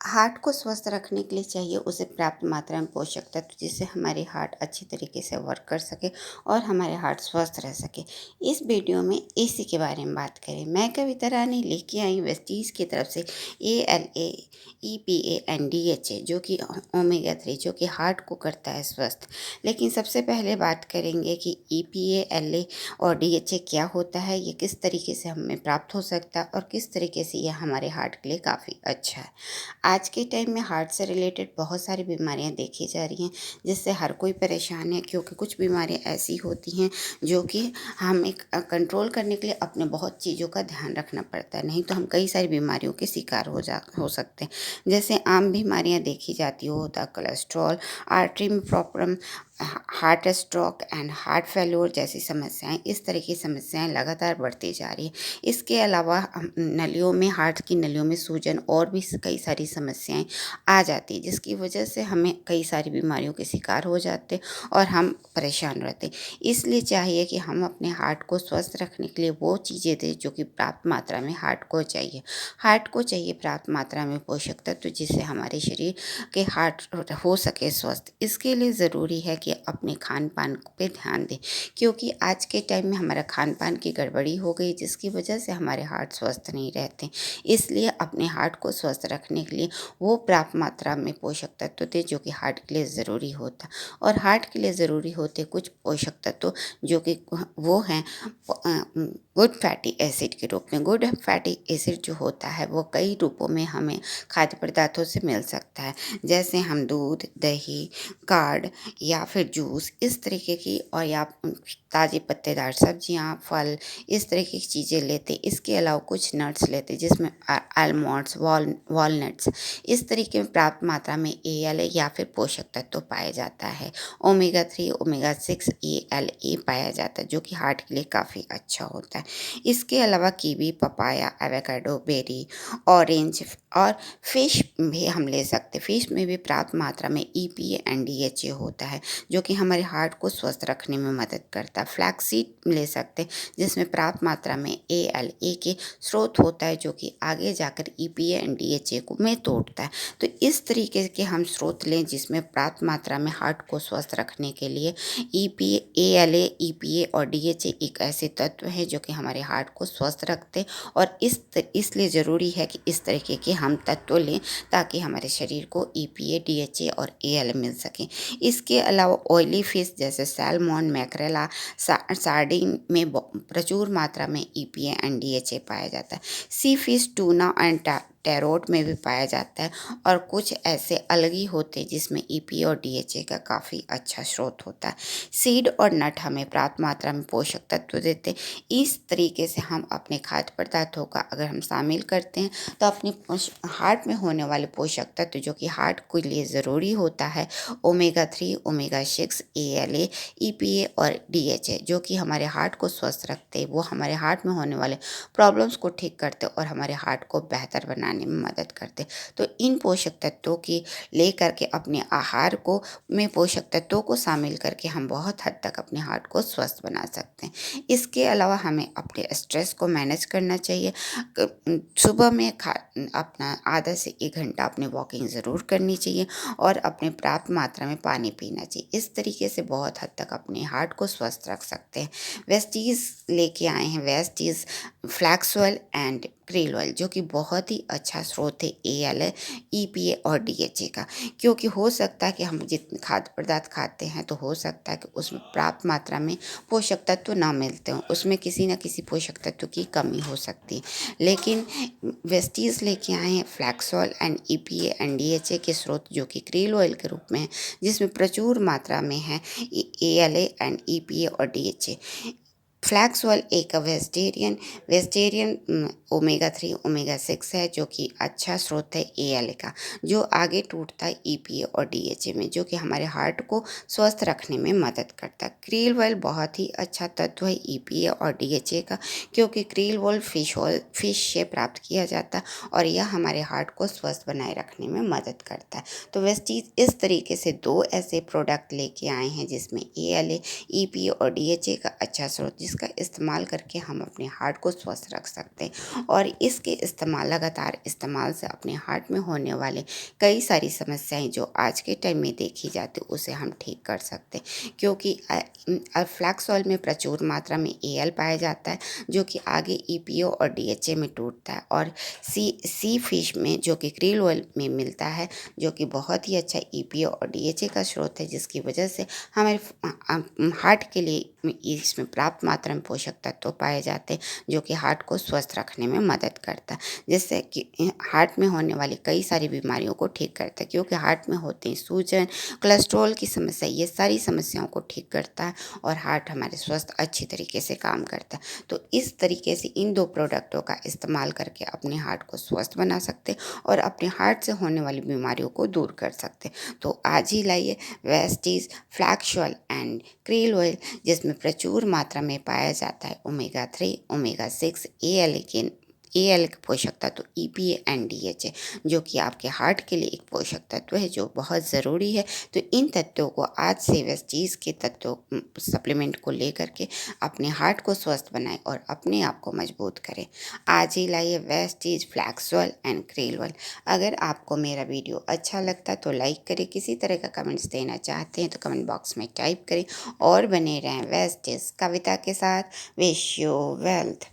Heart को स्वस्थ रखने के लिए चाहिए उसे पर्याप्त मात्रा में पोषक तत्व, जिससे हमारे हार्ट अच्छी तरीके से वर्क कर सके और हमारे हार्ट स्वस्थ रह सके। इस वीडियो में इसी के बारे में बात करें। मैं कविता रानी लेके आई वेस्टीज की तरफ से ALA, EPA एंड DHA, जो कि ओमेगा 3, जो कि हार्ट को करता है स्वस्थ। लेकिन सबसे पहले बात करेंगे कि EPA, LA और DHA क्या होता है, ये किस तरीके से हमें प्राप्त हो सकता है और किस तरीके से यह हमारे हार्ट के लिए काफ़ी अच्छा है। आज के टाइम में हार्ट से रिलेटेड बहुत सारी बीमारियां देखी जा रही हैं, जिससे हर कोई परेशान है, क्योंकि कुछ बीमारियां ऐसी होती हैं जो कि हमें कंट्रोल करने के लिए अपने बहुत चीज़ों का ध्यान रखना पड़ता है, नहीं तो हम कई सारी बीमारियों के शिकार हो सकते हैं। जैसे आम बीमारियां देखी जाती होता कोलेस्ट्रॉल, आर्टरी में problem, heart stroke and heart failure जैसी समस्याएं। इस तरह की समस्याएं लगातार बढ़ती जा रही है। इसके अलावा नलियों में, हार्ट की नलियों में सूजन और भी कई सारी समस्याएं आ जाती है, जिसकी वजह से हमें कई सारी बीमारियों के शिकार हो जाते हैं और हम परेशान रहते हैं। इसलिए चाहिए कि हम अपने हार्ट को स्वस्थ रखने के लिए वो चीज़ें दें जो कि पर्याप्त मात्रा में हार्ट को चाहिए। हार्ट को चाहिए पर्याप्त मात्रा में पोषक तत्व, जिससे हमारे शरीर के हार्ट हो सके स्वस्थ। इसके लिए ज़रूरी है कि अपने खान पान पे ध्यान दें, क्योंकि आज के टाइम में हमारा खान पान की गड़बड़ी हो गई, जिसकी वजह से हमारे हार्ट स्वस्थ नहीं रहते। इसलिए अपने हार्ट को स्वस्थ रखने के लिए वो पर्याप्त मात्रा में पोषक तत्व दें जो कि हार्ट के लिए ज़रूरी होता। और हार्ट के लिए ज़रूरी होते कुछ पोषक तत्व जो कि वो हैं गुड फैटी एसिड के रूप में। गुड फैटी एसिड जो होता है वो कई रूपों में हमें खाद्य पदार्थों से मिल सकता है, जैसे हम दूध, दही, कार्ड या फिर जूस इस तरीके की, और या ताज़ी पत्तेदार सब्जियां, फल, इस तरह की चीज़ें लेते। इसके अलावा कुछ नट्स लेते, जिसमें आलमंड्स, वॉलनट्स, इस तरीके में पर्याप्त मात्रा में ALA या फिर पोषक तत्व पाया जाता है। ओमेगा 3, ओमेगा 6, ALA पाया जाता है, जो कि हार्ट के लिए काफ़ी अच्छा होता है। इसके अलावा kiwi, papaya, avocado, berry, orange और फिश भी हम ले सकते हैं। फिश में भी पर्याप्त मात्रा में EPA एंड DHA होता है, जो कि हमारे हार्ट को स्वस्थ रखने में मदद करता है। फ्लैक्सीड ले सकते हैं, जिसमें पर्याप्त मात्रा में ALA के स्रोत होता है, जो कि आगे जाकर EPA एंड DHA को में तोड़ता है। तो इस तरीके के हम स्रोत लें, जिसमें पर्याप्त मात्रा में हार्ट को स्वस्थ रखने के लिए EPA, ALA, EPA और DHA एक ऐसे तत्व हैं जो कि हमारे हार्ट को स्वस्थ रखते हैं। और इसलिए ज़रूरी है कि इस तरीके के हम तत्व लें, ताकि हमारे शरीर को EPA, DHA और ALA मिल सकें। इसके अलावा ऑयली फिश जैसे सैल्मन, मैकरेला, सार्डिन में प्रचुर मात्रा में EPA एंड DHA पाया जाता है। सी फिश, टूना एंड टैरोट में भी पाया जाता है। और कुछ ऐसे अलग ही होते हैं जिसमें EPA और DHA का काफ़ी अच्छा स्रोत होता है। सीड और नट हमें पर्याप्त मात्रा में पोषक तत्व देते हैं। इस तरीके से हम अपने खाद्य पदार्थों का अगर हम शामिल करते हैं, तो अपने हार्ट में होने वाले पोषक तत्व जो कि हार्ट के लिए ज़रूरी होता है, ओमेगा 3, ओमेगा 6, ALA, EPA और DHA, जो कि हमारे हार्ट को स्वस्थ रखते हैं। वो हमारे हार्ट में होने वाले प्रॉब्लम्स को ठीक करते और हमारे हार्ट को बेहतर बनाने में मदद करते। तो इन पोषक तत्वों की लेकर के अपने आहार को में पोषक तत्वों को शामिल करके हम बहुत हद तक अपने हार्ट को स्वस्थ बना सकते हैं। इसके अलावा हमें अपने स्ट्रेस को मैनेज करना चाहिए। सुबह में अपना आधा से 1 घंटा अपने वॉकिंग ज़रूर करनी चाहिए और अपने पर्याप्त मात्रा में पानी पीना चाहिए। इस तरीके से बहुत हद तक अपने हार्ट को स्वस्थ रख सकते हैं। वेस्टीज़ लेके आए हैं, वेस्टीज़ flax oil and krill oil, जो कि बहुत ही अच्छा स्रोत है ALA, EPA और DHA का। क्योंकि हो सकता है कि हम जितने खाद्य पदार्थ खाते हैं, तो हो सकता है कि उसमें पर्याप्त मात्रा में पोषक तत्व ना मिलते हों, उसमें किसी न किसी पोषक तत्व की कमी हो सकती है। लेकिन वेस्टीज़ लेके आए हैं flax oil and EPA and DHA के स्रोत, जो कि क्रील ऑयल के रूप में है, जिसमें प्रचुर मात्रा में है ALA एंड EPA और DHA। फ्लैक्स ऑयल एक वेजिटेरियन ओमेगा 3, ओमेगा 6 है, जो कि अच्छा स्रोत है ALA का, जो आगे टूटता है EPA और DHA में, जो कि हमारे हार्ट को स्वस्थ रखने में मदद करता है। क्रील ऑयल बहुत ही अच्छा तत्व है EPA और DHA का, क्योंकि क्रील ऑयल फिश से प्राप्त किया जाता है और यह हमारे हार्ट को स्वस्थ बनाए रखने में मदद करता है। तो वेस्टीज इस तरीके से 2 ऐसे प्रोडक्ट लेके आए हैं, जिसमें ALA, EPA और DHA का अच्छा स्रोत, जिसका इस्तेमाल करके हम अपने हार्ट को स्वस्थ रख सकते हैं और इसके इस्तेमाल लगातार इस्तेमाल से अपने हार्ट में होने वाले कई सारी समस्याएं जो आज के टाइम में देखी जाती उसे हम ठीक कर सकते हैं, क्योंकि फ्लैक्स ऑयल में प्रचुर मात्रा में एल पाया जाता है जो कि आगे ईपीओ और डीएचए में टूटता है, और सी फिश में जो कि क्रील ऑयल में मिलता है जो कि बहुत ही अच्छा ईपीओ और डीएचए का स्रोत है, जिसकी वजह से हमारे हार्ट के लिए इसमें प्राप्त मात्रा में पोषक तत्व पाए जाते हैं जो कि हार्ट को स्वस्थ रखने में मदद करता है, जिससे कि हार्ट में होने वाली कई सारी बीमारियों को ठीक करता है, क्योंकि हार्ट में होते हैं सूजन, कोलेस्ट्रॉल की समस्या, ये सारी समस्याओं को ठीक करता है और हार्ट हमारे स्वस्थ अच्छी तरीके से काम करता है। तो इस तरीके से इन दो प्रोडक्टों का इस्तेमाल करके अपने हार्ट को स्वस्थ बना सकते हैं और अपने हार्ट से होने वाली बीमारियों को दूर कर सकते हैं। तो आज ही लाइए Vestige flax oil and krill oil, जिसमें प्रचुर मात्रा में पाया जाता है ओमेगा 3, ओमेगा 6, एल पोषक तत्व, ईपीए एंड डीएचए, जो कि आपके हार्ट के लिए एक पोषक तत्व है जो बहुत ज़रूरी है। तो इन तत्वों को आज से वेस्टीज के तत्वों सप्लीमेंट को लेकर के अपने हार्ट को स्वस्थ बनाएं और अपने आप को मजबूत करें। आज ही लाइए Vestige flax oil and krill oil. अगर आपको मेरा वीडियो अच्छा लगता है तो लाइक करें, किसी तरह का कमेंट्स देना चाहते हैं तो कमेंट बॉक्स में टाइप करें और बने रहें वेस्टीज कविता के साथ। Wish you wealth.